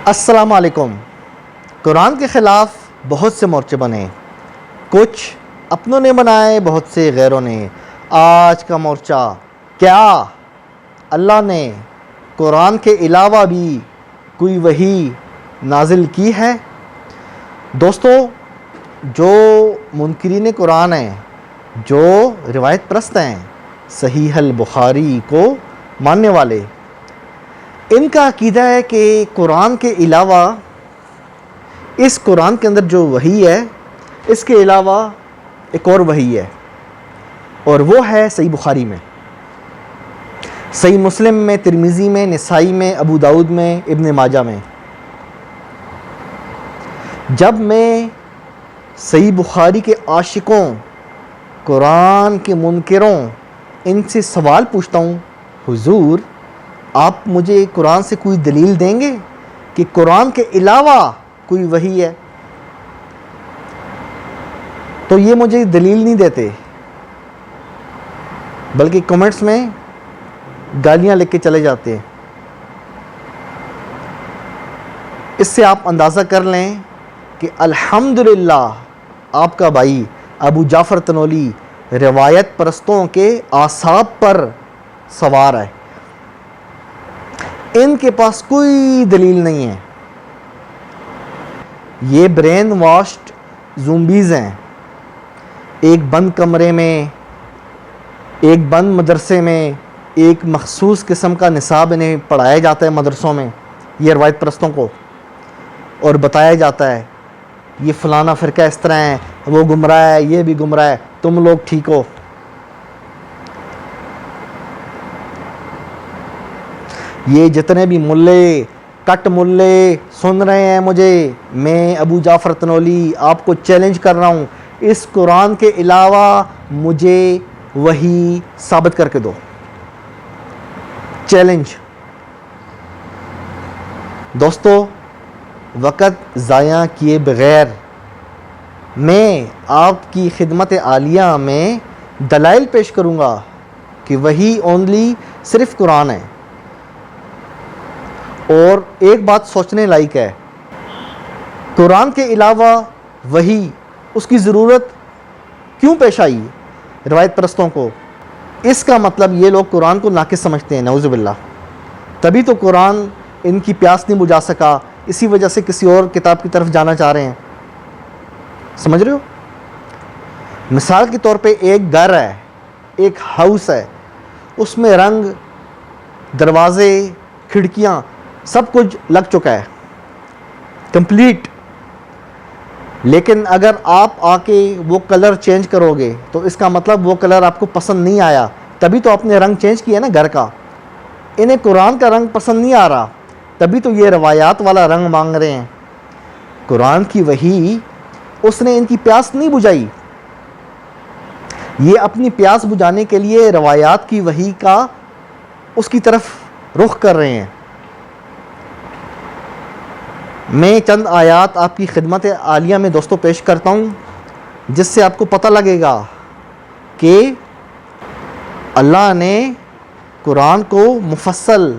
السلام علیکم۔ قرآن کے خلاف بہت سے مورچے بنے، کچھ اپنوں نے بنائے، بہت سے غیروں نے۔ آج کا مورچہ، کیا اللہ نے قرآن کے علاوہ بھی کوئی وحی نازل کی ہے؟ دوستو، جو منکرین قرآن ہیں، جو روایت پرست ہیں، صحیح البخاری کو ماننے والے، ان کا عقیدہ ہے کہ قرآن کے علاوہ، اس قرآن کے اندر جو وحی ہے، اس کے علاوہ ایک اور وحی ہے، اور وہ ہے صحیح بخاری میں، صحیح مسلم میں، ترمذی میں، نسائی میں، ابو داؤد میں، ابن ماجہ میں۔ جب میں صحیح بخاری کے عاشقوں، قرآن کے منکروں، ان سے سوال پوچھتا ہوں، حضور آپ مجھے قرآن سے کوئی دلیل دیں گے کہ قرآن کے علاوہ کوئی وحی ہے؟ تو یہ مجھے دلیل نہیں دیتے، بلکہ کمنٹس میں گالیاں لکھ کے چلے جاتے ہیں۔ اس سے آپ اندازہ کر لیں کہ الحمدللہ آپ کا بھائی ابو جعفر تنولی روایت پرستوں کے اعصاب پر سوار ہے۔ ان کے پاس کوئی دلیل نہیں ہے، یہ برین واشڈ زومبیز ہیں۔ ایک بند کمرے میں، ایک بند مدرسے میں، ایک مخصوص قسم کا نصاب انہیں پڑھایا جاتا ہے مدرسوں میں، یہ روایت پرستوں کو، اور بتایا جاتا ہے یہ فلانا فرقہ اس طرح ہے، وہ گمراہ ہے، یہ بھی گمراہ ہے، تم لوگ ٹھیک ہو۔ یہ جتنے بھی ملے کٹ ملے سن رہے ہیں مجھے، میں ابو جعفر تنولی آپ کو چیلنج کر رہا ہوں، اس قرآن کے علاوہ مجھے وحی ثابت کر کے دو۔ چیلنج۔ دوستو، وقت ضائع کیے بغیر میں آپ کی خدمت عالیہ میں دلائل پیش کروں گا کہ وحی اونلی صرف قرآن ہے۔ اور ایک بات سوچنے لائق ہے، قرآن کے علاوہ وحی، اس کی ضرورت کیوں پیش آئی روایت پرستوں کو؟ اس کا مطلب یہ لوگ قرآن کو ناقص سمجھتے ہیں، نعوذ باللہ۔ تبھی تو قرآن ان کی پیاس نہیں بجھا سکا، اسی وجہ سے کسی اور کتاب کی طرف جانا چاہ رہے ہیں۔ سمجھ رہے ہو؟ مثال کے طور پہ ایک گھر ہے، ایک ہاؤس ہے، اس میں رنگ، دروازے، کھڑکیاں، سب کچھ لگ چکا ہے، کمپلیٹ۔ لیکن اگر آپ آ کے وہ کلر چینج کرو گے تو اس کا مطلب وہ کلر آپ کو پسند نہیں آیا، تبھی تو آپ نے رنگ چینج کیا نا گھر کا۔ انہیں قرآن کا رنگ پسند نہیں آ رہا، تبھی تو یہ روایات والا رنگ مانگ رہے ہیں۔ قرآن کی وحی، اس نے ان کی پیاس نہیں بجھائی، یہ اپنی پیاس بجھانے کے لیے روایات کی وحی کا اس کی طرف رخ کر رہے ہیں۔ میں چند آیات آپ کی خدمت عالیہ میں دوستوں پیش کرتا ہوں، جس سے آپ کو پتہ لگے گا کہ اللہ نے قرآن کو مفصل،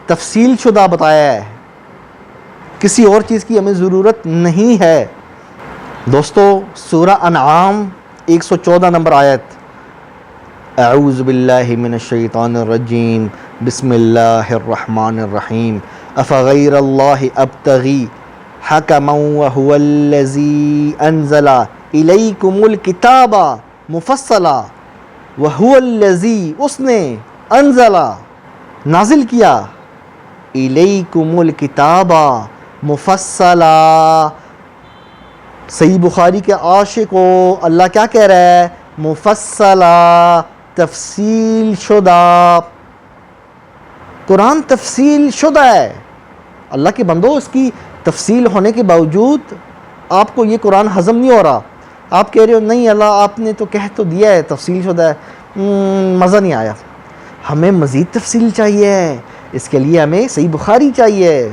تفصیل شدہ بتایا ہے، کسی اور چیز کی ہمیں ضرورت نہیں ہے۔ دوستو، سورہ انعام 114 نمبر آیت، اعوذ باللہ من الشیطان الرجیم، بسم اللہ الرحمن الرحیم، افغیر اللہ ابتغی حکما وہو الذی انزل الیکم الکتاب مفصلا، وہو الذی، اس نے، انزل، نازل کیا، الیکم الکتاب مفصلا۔ صحیح بخاری کے عاشقوں، اللہ کیا کہہ رہا ہے؟ مفصلا، تفصیل شدہ۔ قرآن تفصیل شدہ ہے۔ اللہ کے بندو، اس کی تفصیل ہونے کے باوجود آپ کو یہ قرآن ہضم نہیں ہو رہا، آپ کہہ رہے ہو نہیں اللہ آپ نے تو کہہ تو دیا ہے تفصیل شدہ ہے، مزہ نہیں آیا، ہمیں مزید تفصیل چاہیے، اس کے لیے ہمیں صحیح بخاری چاہیے۔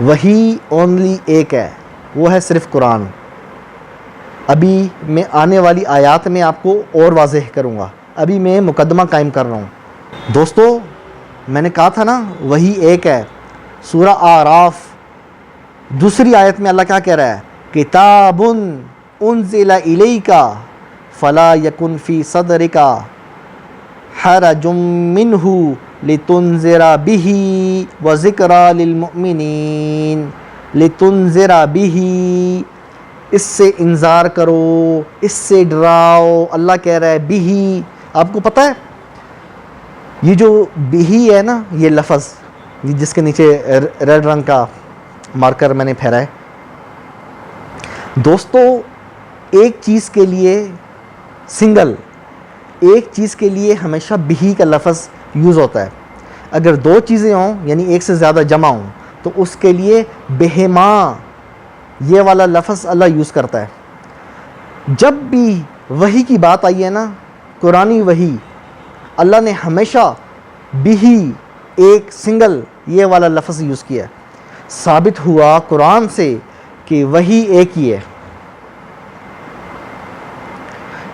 وہی اونلی ایک ہے، وہ ہے صرف قرآن۔ ابھی میں آنے والی آیات میں آپ کو اور واضح کروں گا، ابھی میں مقدمہ قائم کر رہا ہوں۔ دوستو، میں نے کہا تھا نا وہی ایک ہے. سورہ اعراف دوسری آیت میں اللہ کیا کہہ رہا ہے؟ کتاب انزل الیک فلا یکن فی صدرک حرج منہ لتنذر بہ وذکری للمؤمنین. لتنذر بہ، اس سے انذار کرو، اس سے ڈراؤ. اللہ کہہ رہا ہے بہ. آپ کو پتہ ہے یہ جو بہ ہے نا، یہ لفظ جس کے نیچے ریڈ رنگ کا مارکر میں نے پھیرا ہے، دوستو ایک چیز کے لیے سنگل، ایک چیز کے لیے ہمیشہ بہ کا لفظ یوز ہوتا ہے. اگر دو چیزیں ہوں یعنی ایک سے زیادہ جمع ہوں تو اس کے لیے بہما یہ والا لفظ اللہ یوز کرتا ہے. جب بھی وحی کی بات آئی ہے نا، قرآنی وحی، اللہ نے ہمیشہ بہ ایک سنگل یہ والا لفظ یوز کیا ہے. ثابت ہوا قرآن سے کہ وحی ایک ہی ہے.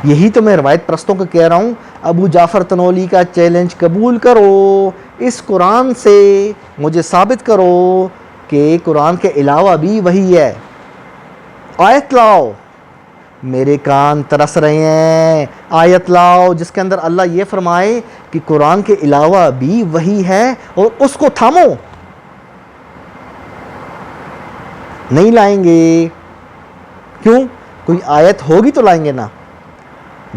یہی تو میں روایت پرستوں کو کہہ رہا ہوں، ابو جعفر تنولی کا چیلنج قبول کرو، اس قرآن سے مجھے ثابت کرو کہ قرآن کے علاوہ بھی وحی ہے. آیت لاؤ. میرے کان ترس رہے ہیں. آیت لاؤ جس کے اندر اللہ یہ فرمائے کہ قرآن کے علاوہ بھی وحی ہے اور اس کو تھامو. نہیں لائیں گے. کیوں؟ کوئی آیت ہوگی تو لائیں گے نا.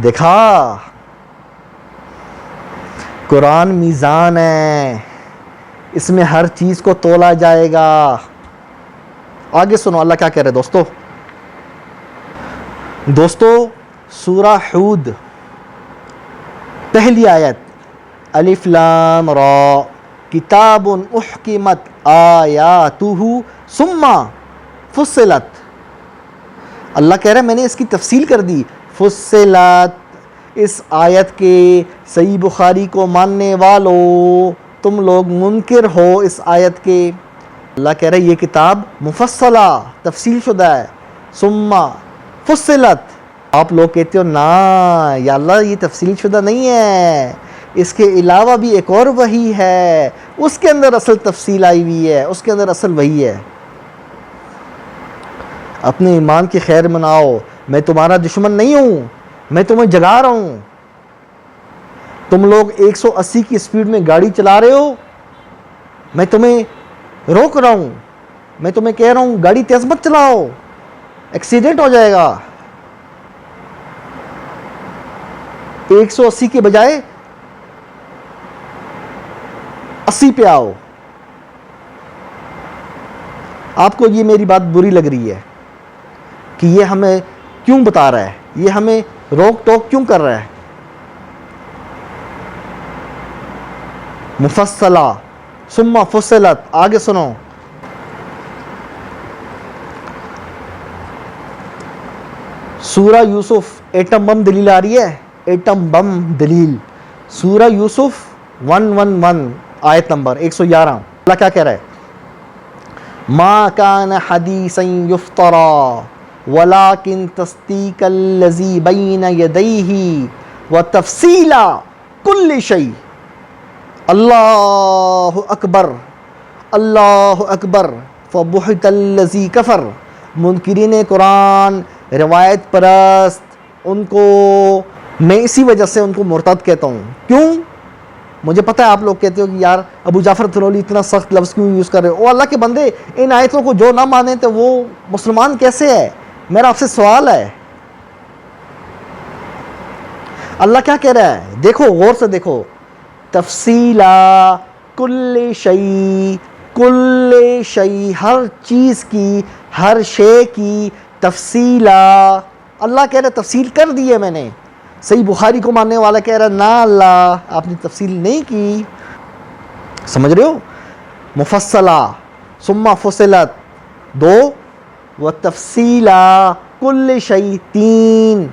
دیکھا، قرآن میزان ہے، اس میں ہر چیز کو تولا جائے گا. آگے سنو اللہ کیا کہہ رہے دوستو سورہ ہود پہلی آیت، الف لام را کتاب احکمت آیاتہ ثم فصلت. اللہ کہہ رہا ہے میں نے اس کی تفصیل کر دی. فصلت، اس آیت کے صحیح بخاری کو ماننے والو تم لوگ منکر ہو اس آیت کے. اللہ کہہ رہا ہے یہ کتاب مفصلہ تفصیل شدہ ہے. ثم فصلت، آپ لوگ کہتے ہو نا یا اللہ یہ تفصیل شدہ نہیں ہے، اس کے علاوہ بھی ایک اور وحی ہے، اس کے اندر اصل تفصیل آئی ہوئی ہے، اس کے اندر اصل وحی ہے. اپنے ایمان کی خیر مناؤ. میں تمہارا دشمن نہیں ہوں، میں تمہیں جگا رہا ہوں. تم لوگ 180 کی سپیڈ میں گاڑی چلا رہے ہو، میں تمہیں روک رہا ہوں. میں تمہیں کہہ رہا ہوں گاڑی تیز مت چلاؤ، ایکسیڈنٹ ہو جائے گا. 180 کے بجائے 80 پہ آؤ. آپ کو یہ میری بات بری لگ رہی ہے کہ یہ ہمیں کیوں بتا رہا ہے، یہ ہمیں روک ٹوک کیوں کر رہا ہے. مفصلہ ثم فصلت. آگے سنو، سورہ یوسف ایٹم بم دلیل آ رہی ہے، ایٹم بم دلیل. سورہ یوسف 111 آیت نمبر 111. اللہ کیا کہہ رہا ہے؟ ما کان حدیثا یفترا ولکن تصدیق الذی بین یدیہ وتفصیل کل شیء. اللہ اکبر، اللہ اکبر. فبہت الذی کفر. منکرین قرآن، روایت پرست، ان کو میں اسی وجہ سے ان کو مرتد کہتا ہوں. کیوں؟ مجھے پتہ ہے آپ لوگ کہتے ہو کہ یار ابو جعفر تنولی اتنا سخت لفظ کیوں یوز کر رہے ہو. او اللہ کے بندے، ان آیتوں کو جو نہ مانے تو وہ مسلمان کیسے ہے؟ میرا آپ سے سوال ہے. اللہ کیا کہہ رہا ہے؟ دیکھو غور سے دیکھو. تفصیلا کل شیء، کل شیء، ہر چیز کی، ہر شے کی تفصیلا. اللہ کہہ رہا ہے تفصیل کر دی ہے میں نے. صحیح بخاری کو ماننے والا کہہ رہا ہے نا اللہ آپ نے تفصیل نہیں کی. سمجھ رہے ہو؟ مفصلہ ثم فصلت 2 و تفصیلا کل شیء 3.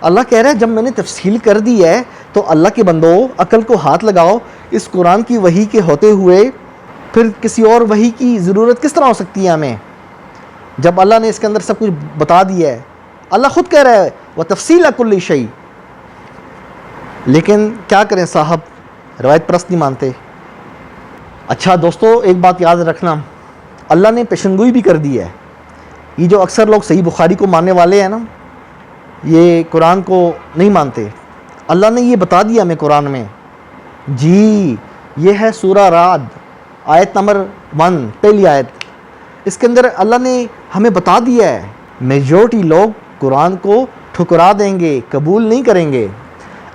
اللہ کہہ رہا ہے جب میں نے تفصیل کر دی ہے تو اللہ کے بندو عقل کو ہاتھ لگاؤ. اس قرآن کی وحی کے ہوتے ہوئے پھر کسی اور وحی کی ضرورت کس طرح ہو سکتی ہے ہمیں، جب اللہ نے اس کے اندر سب کچھ بتا دیا ہے. اللہ خود کہہ رہا ہے وتفصیل کل شیء. لیکن کیا کریں صاحب، روایت پرست نہیں مانتے. اچھا دوستو، ایک بات یاد رکھنا، اللہ نے پیشنگوئی بھی کر دی ہے. یہ جو اکثر لوگ صحیح بخاری کو ماننے والے ہیں نا، یہ قرآن کو نہیں مانتے. اللہ نے یہ بتا دیا ہمیں قرآن میں. جی یہ ہے سورہ رعد آیت نمبر 1، پہلی آیت. اس کے اندر اللہ نے ہمیں بتا دیا ہے میجورٹی لوگ قرآن کو ٹھکرا دیں گے، قبول نہیں کریں گے.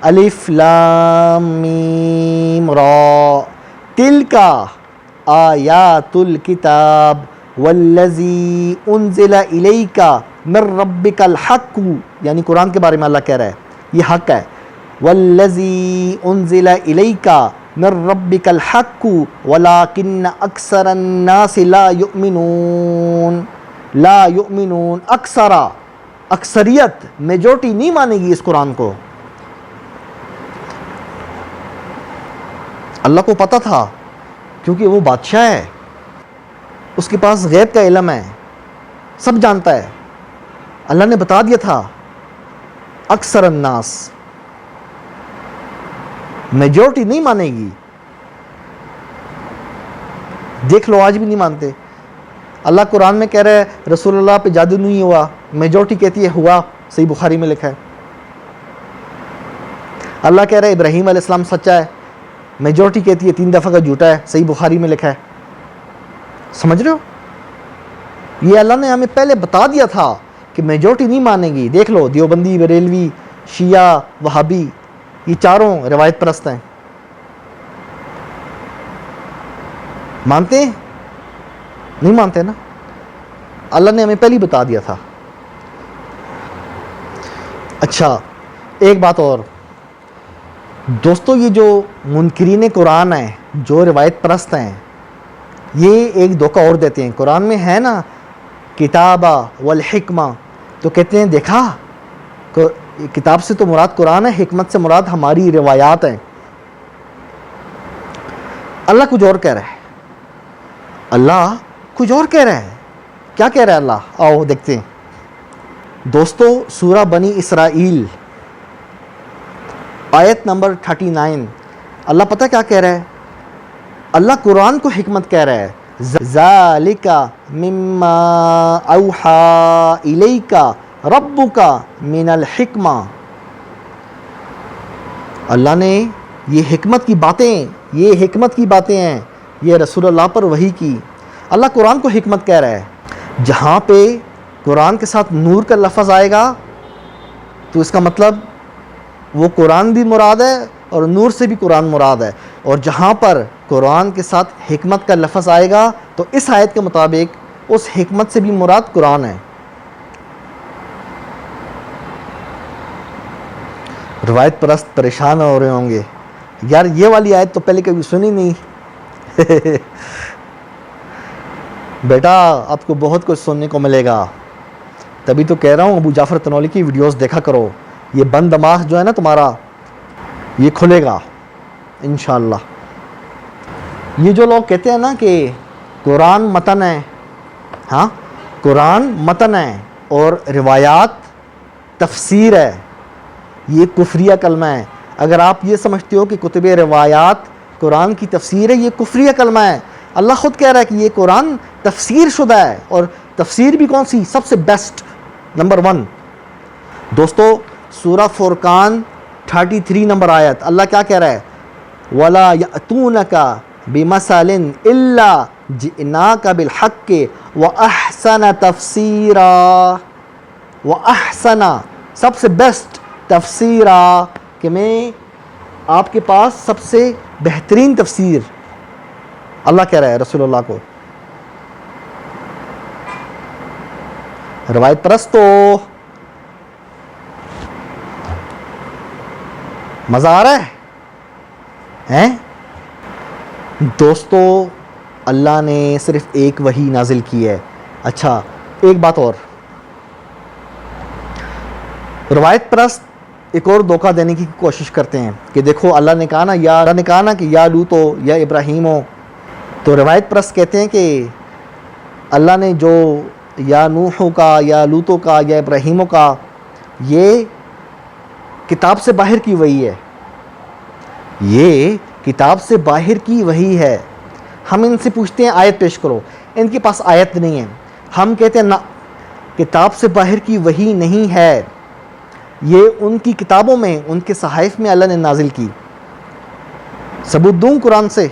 الف لام میم را تلک آیات الکتاب والذی انزل الیک من ربک الحق، یعنی قرآن کے بارے میں اللہ کہہ رہا ہے یہ حق ہے. والذی انزل الیک من ربک الحق ولکن اکثر الناس لا یؤمنون. لا یؤمنون، اکثریت، میجورٹی نہیں مانے گی اس قرآن کو. اللہ کو پتہ تھا کیونکہ وہ بادشاہ ہے، اس کے پاس غیب کا علم ہے، سب جانتا ہے. اللہ نے بتا دیا تھا اکثر الناس، میجورٹی نہیں مانے گی. دیکھ لو آج بھی نہیں مانتے. اللہ قرآن میں کہہ رہا ہے رسول اللہ پہ جادو نہیں ہوا، میجورٹی کہتی ہے ہوا، صحیح بخاری میں لکھا ہے. اللہ کہہ رہا ہے ابراہیم علیہ السلام سچا ہے، میجورٹی کہتی ہے 3 دفعہ کا جھوٹا ہے، صحیح بخاری میں لکھا ہے. سمجھ رہے ہو؟ یہ اللہ نے ہمیں پہلے بتا دیا تھا کہ میجورٹی نہیں مانے گی. دیکھ لو دیوبندی، بریلوی، شیعہ، وہابی، یہ چاروں روایت پرست ہیں. مانتے ہیں؟ نہیں مانتے نا. اللہ نے ہمیں پہلے ہی بتا دیا تھا. اچھا ایک بات اور دوستو، یہ جو منکرین قرآن ہیں، جو روایت پرست ہیں، یہ ایک دھوکہ اور دیتے ہیں. قرآن میں ہے نا کتابہ والحکمہ، تو کہتے ہیں دیکھا کتاب سے تو مراد قرآن ہے، حکمت سے مراد ہماری روایات ہیں. اللہ کچھ اور کہہ رہا ہے. اللہ کچھ اور کہہ رہا ہے. کیا کہہ رہا ہے اللہ؟ آؤ دیکھتے ہیں. دوستو سورہ بنی اسرائیل آیت نمبر 39، اللہ پتہ کیا کہہ رہا ہے؟ اللہ قرآن کو حکمت کہہ رہا ہے. ذالک مما اوحی الیک ربک من الحکمہ. اللہ نے یہ حکمت کی باتیں ہیں، یہ رسول اللہ پر وحی کی. اللہ قرآن کو حکمت کہہ رہا ہے. جہاں پہ قرآن کے ساتھ نور کا لفظ آئے گا تو اس کا مطلب وہ قرآن بھی مراد ہے اور نور سے بھی قرآن مراد ہے. اور جہاں پر قرآن کے ساتھ حکمت کا لفظ آئے گا تو اس آیت کے مطابق اس حکمت سے بھی مراد قرآن ہے. روایت پرست پریشان ہو رہے ہوں گے، یار یہ والی آیت تو پہلے کبھی سنی نہیں. بیٹا آپ کو بہت کچھ سننے کو ملے گا، تبھی تو کہہ رہا ہوں ابو جعفر تنولی کی ویڈیوز دیکھا کرو. یہ بند دماغ جو ہے نا تمہارا، یہ کھلے گا انشاءاللہ. یہ جو لوگ کہتے ہیں نا کہ قرآن متن ہے، ہاں قرآن متن ہے اور روایات تفسیر ہے، یہ کفریہ کلمہ ہے. اگر آپ یہ سمجھتے ہو کہ کتب روایات قرآن کی تفسیر ہے، یہ کفریہ کلمہ ہے. اللہ خود کہہ رہا ہے کہ یہ قرآن تفسیر شدہ ہے، اور تفسیر بھی کون سی؟ سب سے بیسٹ، نمبر 1. دوستو سورہ فرقان 33 نمبر آیت، اللہ کیا کہہ رہا ہے؟ وَلَا يَأْتُونَكَ بِمَثَلٍ إِلَّا جِئْنَاكَ بِالْحَقِّ وَأَحْسَنَ تَفْسِيرًا. وَأَحْسَنَ، سب سے بیسٹ تفسیرا، کہ میں آپ کے پاس سب سے بہترین تفسیر. اللہ کہہ رہا ہے رسول اللہ کو. روایت پرستو مزہ آ رہا ہے؟ دوستو اللہ نے صرف ایک وحی نازل کی ہے. اچھا ایک بات اور، روایت پرست ایک اور دھوکہ دینے کی کوشش کرتے ہیں کہ دیکھو اللہ نے کہا نا کہ یا لوتو یا ابراہیم ہو. تو روایت پرست کہتے ہیں کہ اللہ نے جو یا نوح کا، یا لوتو کا، یا ابراہیم کا، یہ کتاب سے باہر کی وحی ہے. یہ کتاب سے باہر کی وحی ہے. ہم ان سے پوچھتے ہیں آیت پیش کرو، ان کے پاس آیت نہیں ہے. ہم کہتے ہیں نہ، کتاب سے باہر کی وحی نہیں ہے، یہ ان کی کتابوں میں، ان کے صحائف میں اللہ نے نازل کی. ثبوت دوں قرآن سے؟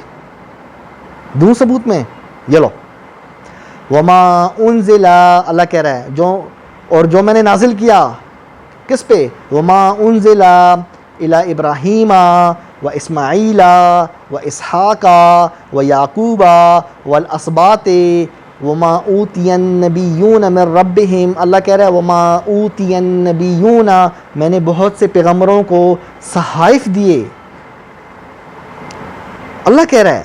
دوں ثبوت میں؟ یہ لو. وما انزل، اللہ کہہ رہا ہے جو میں نے نازل کیا کس پہ؟ وما انزل الی ابراہیم و اسماعیل و اسحاق و یعقوب والاسباط وما اوتی النبیون من ربہم. اللہ کہہ رہا ہے وما اوتی النبیون، میں نے بہت سے پیغمبروں کو صحائف دیے. اللہ کہہ رہا ہے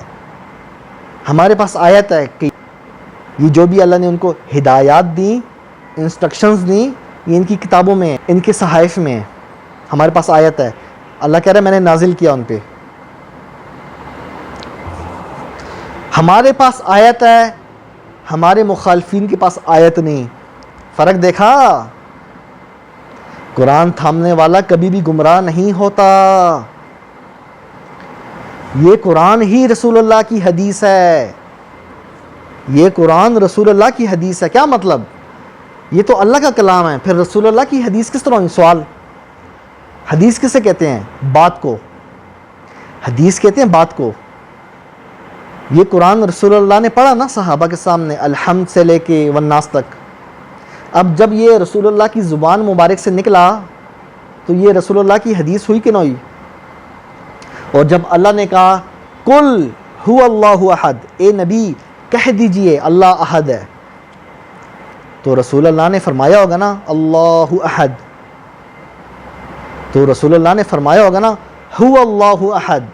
ہمارے پاس آیت ہے کہ یہ جو بھی اللہ نے ان کو ہدایات دیں، انسٹرکشنز دیں، یہ ان کی کتابوں میں، ان کے صحائف میں. ہمارے پاس آیت ہے. اللہ کہہ رہا ہے میں نے نازل کیا ان پہ. ہمارے پاس آیت ہے، ہمارے مخالفین کے پاس آیت نہیں. فرق دیکھا؟ قرآن تھامنے والا کبھی بھی گمراہ نہیں ہوتا. یہ قرآن ہی رسول اللہ کی حدیث ہے. یہ قرآن رسول اللہ کی حدیث ہے. کیا مطلب؟ یہ تو اللہ کا کلام ہے، پھر رسول اللہ کی حدیث کس طرح ہوئی؟ سوال. حدیث کسے کہتے ہیں؟ بات کو. حدیث کہتے ہیں بات کو. یہ قرآن رسول اللہ نے پڑھا نا صحابہ کے سامنے، الحمد سے لے کے والناس تک. اب جب یہ رسول اللہ کی زبان مبارک سے نکلا تو یہ رسول اللہ کی حدیث ہوئی کہ نہ ہوئی؟ اور جب اللہ نے کہا قل هو اللہ احد، اے نبی کہہ دیجئے اللہ احد ہے، تو رسول اللہ نے فرمایا ہوگا نا اللہ احد. تو رسول اللہ نے فرمایا ہوگا نا هو اللہ احد.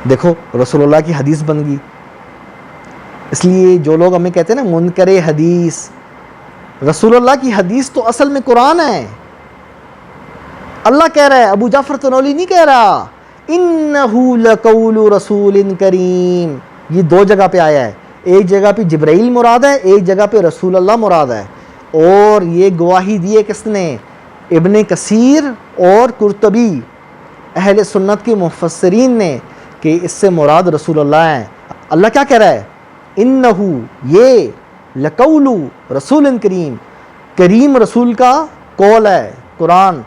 دیکھو رسول اللہ کی حدیث بن گئی. اس لیے جو لوگ ہمیں کہتے ہیں نا منکر حدیث، رسول اللہ کی حدیث تو اصل میں قرآن ہے. اللہ کہہ رہا ہے، ابو جعفر طنولی نہیں کہہ رہا. انہ لقول رسول کریم. یہ دو جگہ پہ آیا ہے، ایک جگہ پہ جبرائیل مراد ہے، ایک جگہ پہ رسول اللہ مراد ہے. اور یہ گواہی دی ہے کس نے؟ ابن کثیر اور قرطبی، اہل سنت کے مفسرین نے، کہ اس سے مراد رسول اللہ ہیں. اللہ کیا کہہ رہا ہے؟ انہو، یہ لقول رسول کریم، کریم رسول کا قول ہے قرآن،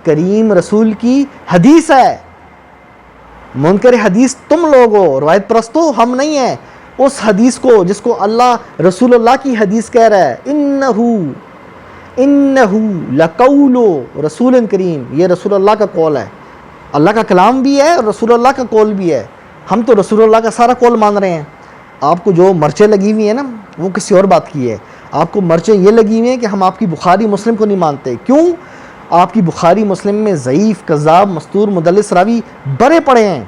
کریم رسول کی حدیث ہے. منکر حدیث تم لوگ ہو، روایت پرست ہو، ہم نہیں ہیں. اس حدیث کو جس کو اللہ رسول اللہ کی حدیث کہہ رہا ہے، انہو لقول رسول کریم، یہ رسول اللہ کا قول ہے. اللہ کا کلام بھی ہے اور رسول اللہ کا قول بھی ہے. ہم تو رسول اللہ کا سارا قول مان رہے ہیں. آپ کو جو مرچیں لگی ہوئی ہیں نا وہ کسی اور بات کی ہے. آپ کو مرچیں یہ لگی ہوئی ہیں کہ ہم آپ کی بخاری مسلم کو نہیں مانتے. کیوں؟ آپ کی بخاری مسلم میں ضعیف، کذاب، مستور، مدلس راوی بڑے پڑے ہیں.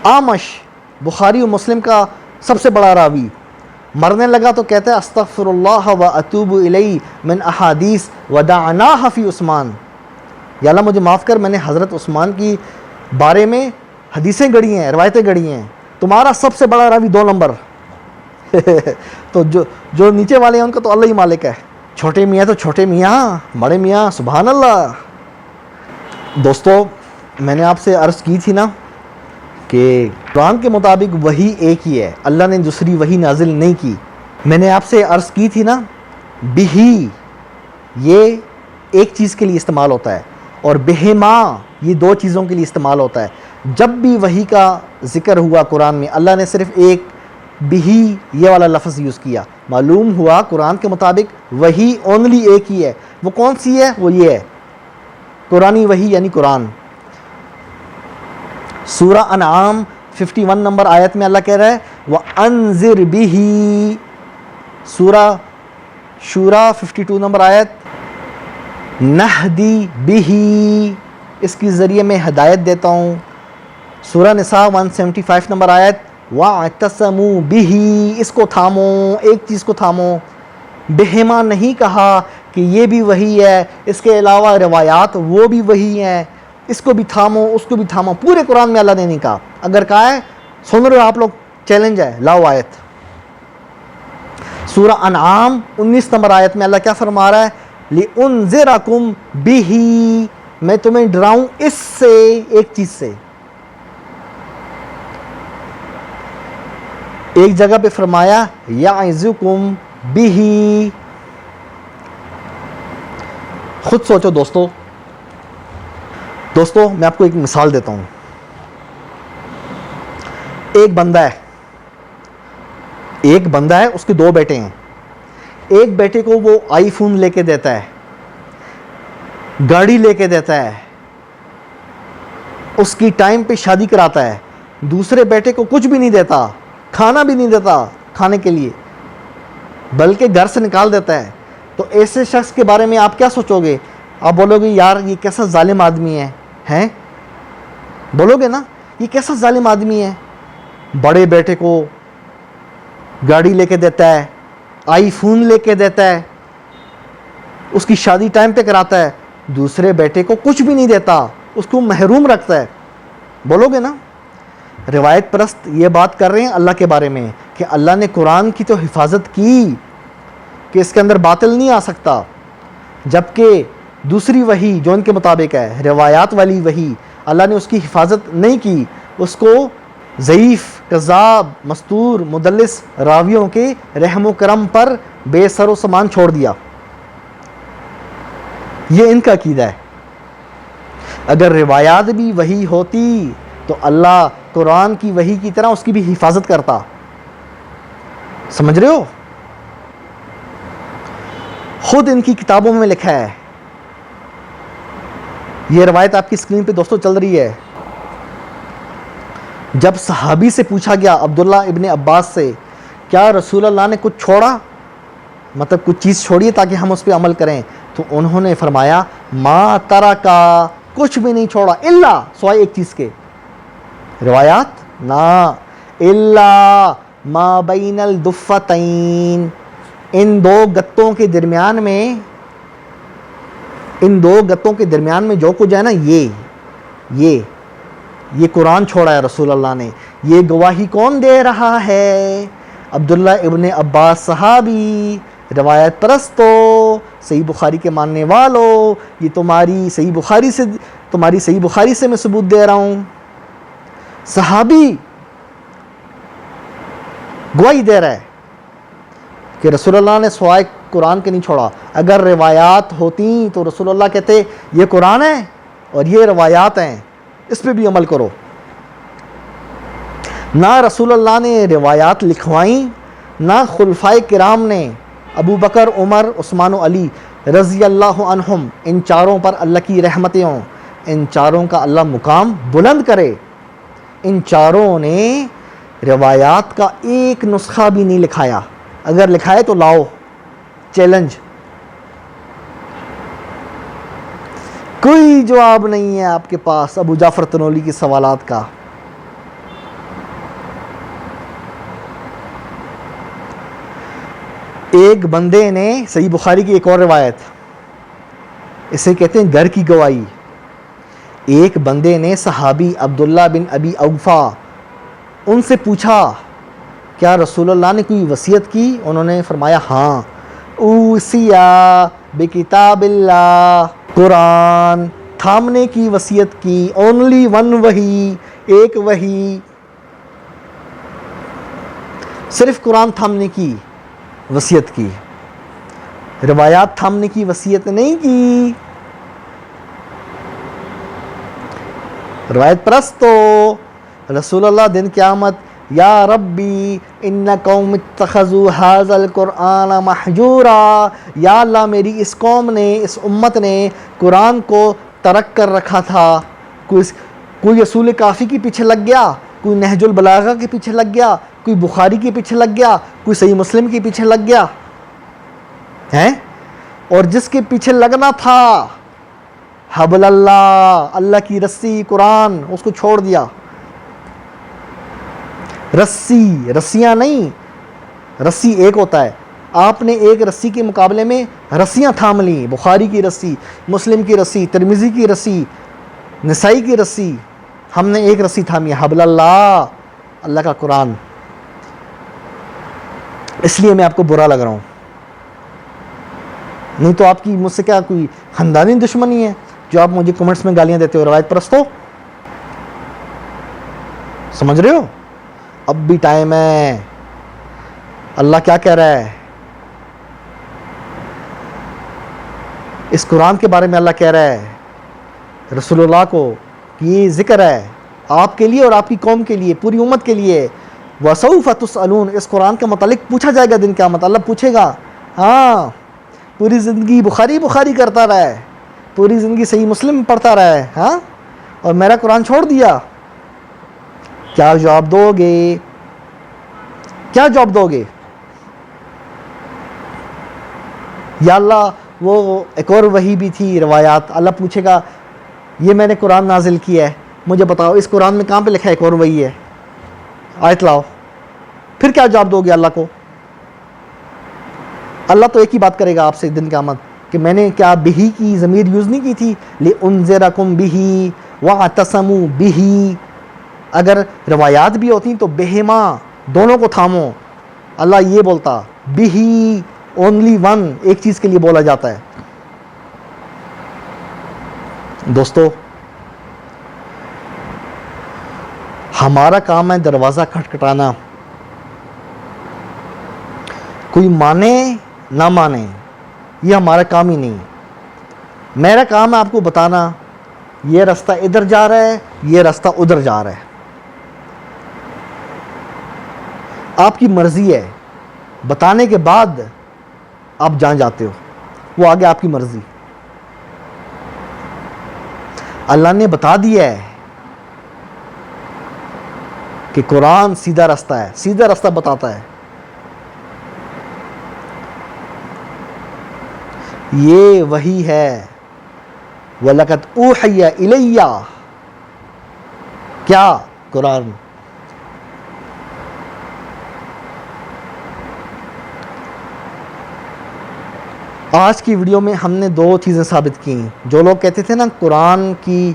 آمش بخاری و مسلم کا سب سے بڑا راوی مرنے لگا تو کہتا ہے استغفر اللہ و اتوب الیہ من احادیث ودعناہ فی عثمان. یا اللہ مجھے معاف کر، میں نے حضرت عثمان کی بارے میں حدیثیں گڑھی ہیں، روایتیں گڑھی ہیں. تمہارا سب سے بڑا راوی 2 نمبر. تو جو نیچے والے ہیں ان کا تو اللہ ہی مالک ہے. چھوٹے میاں تو چھوٹے میاں، بڑے میاں سبحان اللہ. دوستو میں نے آپ سے عرض کی تھی نا کہ قرآن کے مطابق وحی ایک ہی ہے، اللہ نے دوسری وحی نازل نہیں کی. میں نے آپ سے عرض کی تھی نا بہی یہ ایک چیز کے لیے استعمال ہوتا ہے اور بہما یہ 2 چیزوں کے لیے استعمال ہوتا ہے. جب بھی وحی کا ذکر ہوا قرآن میں اللہ نے صرف ایک بہی یہ والا لفظ یوز کیا. معلوم ہوا قرآن کے مطابق وحی اونلی ایک ہی ہے. وہ کون سی ہے؟ وہ یہ ہے قرآنی وحی یعنی قرآن. سورہ انعام 51 نمبر آیت میں اللہ کہہ رہا ہے وَأَنذِرْ بِهِ. سورہ شورہ 52 نمبر آیت نہدی بِهِ، اس کے ذریعے میں ہدایت دیتا ہوں. سورہ نساء 175 نمبر آیت وَاعْتَصَمُوا بِهِ، اس کو تھامو، ایک چیز کو تھامو. بہما نہیں کہا کہ یہ بھی وحی ہے، اس کے علاوہ روایات وہ بھی وحی ہیں، اس کو بھی تھامو اس کو بھی تھامو. پورے قرآن میں اللہ نے نہیں کہا. اگر کہا ہے سن رہے ہو آپ لوگ، چیلنج ہے، لاؤ آیت. سورہ انعام 19 نمبر آیت میں اللہ کیا فرما رہا ہے لِأُنذِرَكُمْ بِهِ، میں تمہیں ڈراؤں اس سے، ایک چیز سے. ایک جگہ پہ فرمایا یعظکم بہ. خود سوچو دوستو میں آپ کو ایک مثال دیتا ہوں. ایک بندہ ہے اس کے دو بیٹے ہیں. ایک بیٹے کو وہ آئی فون لے کے دیتا ہے, گاڑی لے کے دیتا ہے, اس کی ٹائم پہ شادی کراتا ہے. دوسرے بیٹے کو کچھ بھی نہیں دیتا, کھانا بھی نہیں دیتا کھانے کے لیے, بلکہ گھر سے نکال دیتا ہے. تو ایسے شخص کے بارے میں آپ کیا سوچو گے؟ آپ بولو گے یار یہ کیسا ظالم آدمی ہے, ہیں؟ بولو گے نا یہ کیسا ظالم آدمی ہے. بڑے بیٹے کو گاڑی لے کے دیتا ہے, آئی فون لے کے دیتا ہے, اس کی شادی ٹائم پہ کراتا ہے. دوسرے بیٹے کو کچھ بھی نہیں دیتا, اس کو محروم رکھتا ہے. بولو گے نا؟ روایت پرست یہ بات کر رہے ہیں اللہ کے بارے میں کہ اللہ نے قرآن کی تو حفاظت کی کہ اس کے اندر باطل نہیں آ سکتا, جبکہ دوسری وحی جو ان کے مطابق ہے, روایات والی وحی, اللہ نے اس کی حفاظت نہیں کی. اس کو ضعیف, کذاب, مستور, مدلس راویوں کے رحم و کرم پر بے سر و سامان چھوڑ دیا. یہ ان کا عقیدہ ہے. اگر روایات بھی وحی ہوتی تو اللہ قرآن کی وحی کی طرح اس کی بھی حفاظت کرتا. سمجھ رہے ہو؟ خود ان کی کتابوں میں لکھا ہے. یہ روایت آپ کی اسکرین پہ دوستوں چل رہی ہے. جب صحابی سے پوچھا گیا, عبداللہ ابن عباس سے, کیا رسول اللہ نے کچھ چھوڑا, مطلب کچھ چیز چھوڑی ہے تاکہ ہم اس پہ عمل کریں؟ تو انہوں نے فرمایا ما ترکا, کچھ بھی نہیں چھوڑا, الا, سوائے ایک چیز کے. روایات نا, الا ما بین الدفتین, ان دو گتوں کے درمیان میں جو کچھ ہے نا, یہ قرآن چھوڑا ہے رسول اللہ نے. یہ گواہی کون دے رہا ہے؟ عبداللہ ابن عباس صحابی. روایت پرستو, صحیح بخاری کے ماننے والو, یہ تمہاری صحیح بخاری سے میں ثبوت دے رہا ہوں. صحابی گواہی دے رہا ہے کہ رسول اللہ نے سوائے قرآن کے نہیں چھوڑا. اگر روایات ہوتی تو رسول اللہ کہتے یہ قرآن ہے اور یہ روایات ہیں, اس پہ بھی عمل کرو. نہ رسول اللہ نے روایات لکھوائیں, نہ خلفائے کرام نے, ابو بکر, عمر, عثمان و علی رضی اللہ عنہم, ان چاروں پر اللہ کی رحمتیں ہوں, ان چاروں کا اللہ مقام بلند کرے. ان چاروں نے روایات کا ایک نسخہ بھی نہیں لکھایا. اگر لکھائے تو لاؤ, چیلنج. کوئی جواب نہیں ہے آپ کے پاس ابو جعفر تنولی کے سوالات کا. ایک بندے نے, صحیح بخاری کی ایک اور روایت, اسے کہتے ہیں گھر کی گواہی. ایک بندے نے صحابی عبداللہ بن ابی اوفا, ان سے پوچھا کیا رسول اللہ نے کوئی وصیت کی؟ انہوں نے فرمایا ہاں, اوصیا بکتاب اللہ, قرآن تھامنے کی وصیت کی. اونلی ون وحی, ایک وحی, صرف قرآن تھامنے کی وصیت کی, روایات تھامنے کی وصیت نہیں کی. روایت پرستو, رسول اللہ دن قیامت یا ربی ان قوم اتخذوا ھذا القرآن محجورا, یا اللہ میری اس قوم نے, اس امت نے قرآن کو ترک کر رکھا تھا. کوئی اصول کافی کے پیچھے لگ گیا, کوئی نہج البلاغہ کے پیچھے لگ گیا, کوئی بخاری کے پیچھے لگ گیا, کوئی صحیح مسلم کے پیچھے لگ گیا ہیں, اور جس کے پیچھے لگنا تھا حبل اللہ, اللہ کی رسی قرآن, اس کو چھوڑ دیا. رسیاں نہیں, رسی ایک ہوتا ہے. آپ نے ایک رسی کے مقابلے میں رسیاں تھام لیں, بخاری کی رسی, مسلم کی رسی, ترمذی کی رسی, نسائی کی رسی. ہم نے ایک رسی تھامی ہے, حبل اللہ, اللہ کا قرآن. اس لیے میں آپ کو برا لگ رہا ہوں, نہیں تو آپ کی مجھ سے کیا کوئی خاندانی دشمنی ہے جو آپ مجھے کمنٹس میں گالیاں دیتے ہو. روایت پرستو, سمجھ رہے ہو؟ اب بھی ٹائم ہے, اللہ کیا کہہ رہا ہے اس قرآن کے بارے میں؟ اللہ کہہ رہا ہے رسول اللہ کو کہ یہ ذکر ہے آپ کے لیے اور آپ کی قوم کے لیے، پوری امت کے لیے. وَسَوْفَ تُسْأَلُونَ، اس قرآن کے متعلق پوچھا جائے گا دن قیامت. اللہ پوچھے گا. ہاں، پوری زندگی بخاری کرتا رہا ہے، پوری زندگی صحیح مسلم پڑھتا رہا ہے، ہاں، اور میرا قرآن چھوڑ دیا. کیا جواب دو گے؟ کیا جواب دو گے؟ یا اللہ وہ ایک اور وحی بھی تھی، روایات. اللہ پوچھے گا یہ میں نے قرآن نازل کیا ہے، مجھے بتاؤ اس قرآن میں کہاں پہ لکھا ہے ایک اور وحی ہے؟ آیت لاؤ. پھر کیا جواب دو گے اللہ کو؟ اللہ تو ایک ہی بات کرے گا آپ سے دن قیامت کہ میں نے کیا بہی کی ضمیر یوز نہیں کی تھی؟ لِأُنذِرَكُمْ بِهِ وَاعْتَصَمُوا بِهِ. اگر روایات بھی ہوتی تو بہما دونوں کو تھامو. اللہ یہ بولتا بِهِ، اونلی ون، ایک چیز کے لیے بولا جاتا ہے. دوستو ہمارا کام ہے دروازہ کھٹکھٹانا. کوئی مانے نہ مانے یہ ہمارا کام ہی نہیں. میرا کام ہے آپ کو بتانا یہ راستہ ادھر جا رہا ہے، یہ راستہ ادھر جا رہا ہے. آپ کی مرضی ہے، بتانے کے بعد آپ جہاں جاتے ہو وہ آگے آپ کی مرضی. اللہ نے بتا دیا ہے کہ قرآن سیدھا راستہ ہے، سیدھا راستہ بتاتا ہے. یہ وہی ہے. وَلَقَدْ أُوحِيَ إِلَيَّ، کیا؟ قرآن. آج کی ویڈیو میں ہم نے دو چیزیں ثابت کی. جو لوگ کہتے تھے نا قرآن کی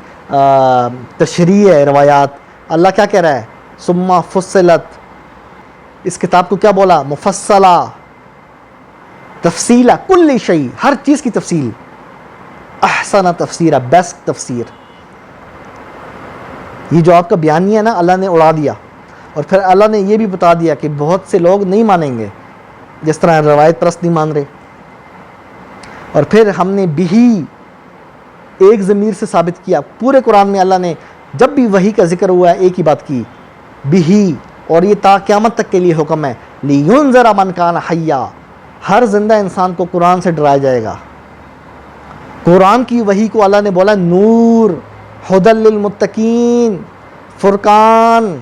تشریح ہے روایات، اللہ کیا کہہ رہا ہے؟ ثم فصلت. اس کتاب کو کیا بولا؟ مفصلہ، تفصیلہ، کل شیء، ہر چیز کی تفصیل. احسن تفسیرہ، بیسٹ تفسیر. یہ جو آپ کا بیان نہیں ہے نا، اللہ نے اڑا دیا. اور پھر اللہ نے یہ بھی بتا دیا کہ بہت سے لوگ نہیں مانیں گے، جس طرح روایت پرست نہیں مان رہے. اور پھر ہم نے بھی ایک ضمیر سے ثابت کیا. پورے قرآن میں اللہ نے جب بھی وحی کا ذکر ہوا ہے ایک ہی بات کی، بھی. اور یہ تا قیامت تک کے لیے حکم ہے. لِيُنذِرَ مَنْ كَانَ حَيًّا، ہر زندہ انسان کو قرآن سے ڈرایا جائے گا. قرآن کی وحی کو اللہ نے بولا نور، ہدی للمتقین، فرقان،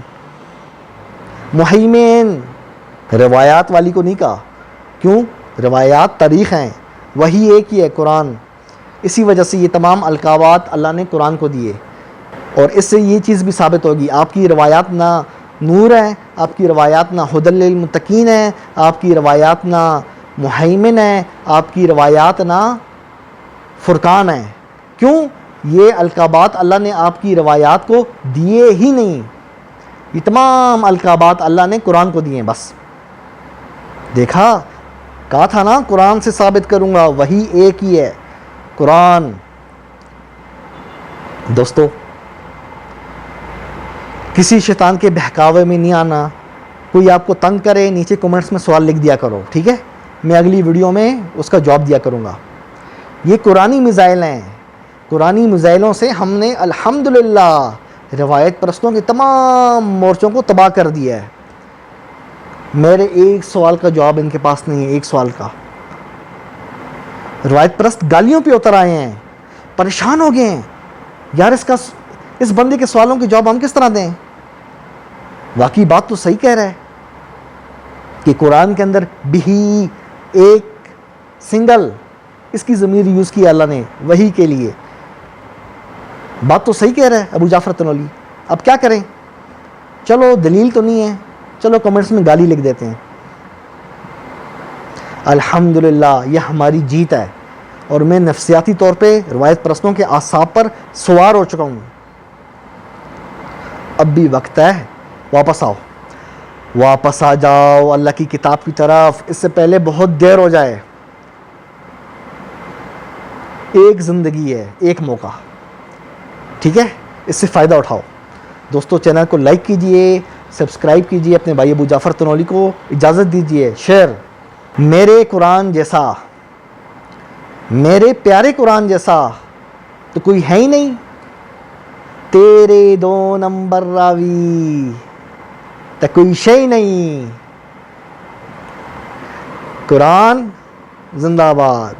مہیمن. روایات والی کو نہیں کہا. کیوں؟ روایات تاریخ ہیں، وہی ایک ہی ہے قرآن. اسی وجہ سے یہ تمام القابات اللہ نے قرآن کو دیے. اور اس سے یہ چیز بھی ثابت ہوگی آپ کی روایات نہ نور ہیں، آپ کی روایات نہ ہدی للمتقین ہیں، آپ کی روایات نہ مہیمن ہیں، آپ کی روایات نہ فرقان ہیں. کیوں؟ یہ القابات اللہ نے آپ کی روایات کو دیے ہی نہیں. یہ تمام القابات اللہ نے قرآن کو دیے ہیں. بس دیکھا، کہا تھا نا قرآن سے ثابت کروں گا، وہی ایک ہی ہے قرآن. دوستو کسی شیطان کے بہکاوے میں نہیں آنا. کوئی آپ کو تنگ کرے نیچے کمنٹس میں سوال لکھ دیا کرو، ٹھیک ہے؟ میں اگلی ویڈیو میں اس کا جواب دیا کروں گا. یہ قرآنی میزائل ہیں. قرآنی میزائلوں سے ہم نے الحمدللہ روایت پرستوں کے تمام مورچوں کو تباہ کر دیا ہے. میرے ایک سوال کا جواب ان کے پاس نہیں ہے، ایک سوال کا. روایت پرست گالیوں پہ اتر آئے ہیں، پریشان ہو گئے ہیں. یار اس بندے کے سوالوں کے جواب ہم کس طرح دیں؟ واقعی بات تو صحیح کہہ رہا ہے کہ قرآن کے اندر بھی ایک سنگل اس کی ضمیر یوز کی اللہ نے وحی کے لیے. بات تو صحیح کہہ رہا ہے ابو جعفر تنولی. اب کیا کریں؟ چلو دلیل تو نہیں ہے، چلو کمنٹس میں گالی لکھ دیتے ہیں. الحمدللہ یہ ہماری جیت ہے، اور میں نفسیاتی طور پہ روایت پرستوں کے اعصاب پر سوار ہو چکا ہوں. اب بھی وقت ہے، واپس آؤ، واپس آ جاؤ اللہ کی کتاب کی طرف، اس سے پہلے بہت دیر ہو جائے. ایک زندگی ہے، ایک موقع، ٹھیک ہے؟ اس سے فائدہ اٹھاؤ. دوستو چینل کو لائک کیجئے، سبسکرائب کیجیے اپنے بھائی ابو جعفر تنولی کو، اجازت دیجیے شیئر۔ میرے قرآن جیسا، میرے پیارے قرآن جیسا تو کوئی ہے ہی نہیں، تیرے 2 نمبر راوی تو کوئی شے نہیں۔ قرآن زندہ باد۔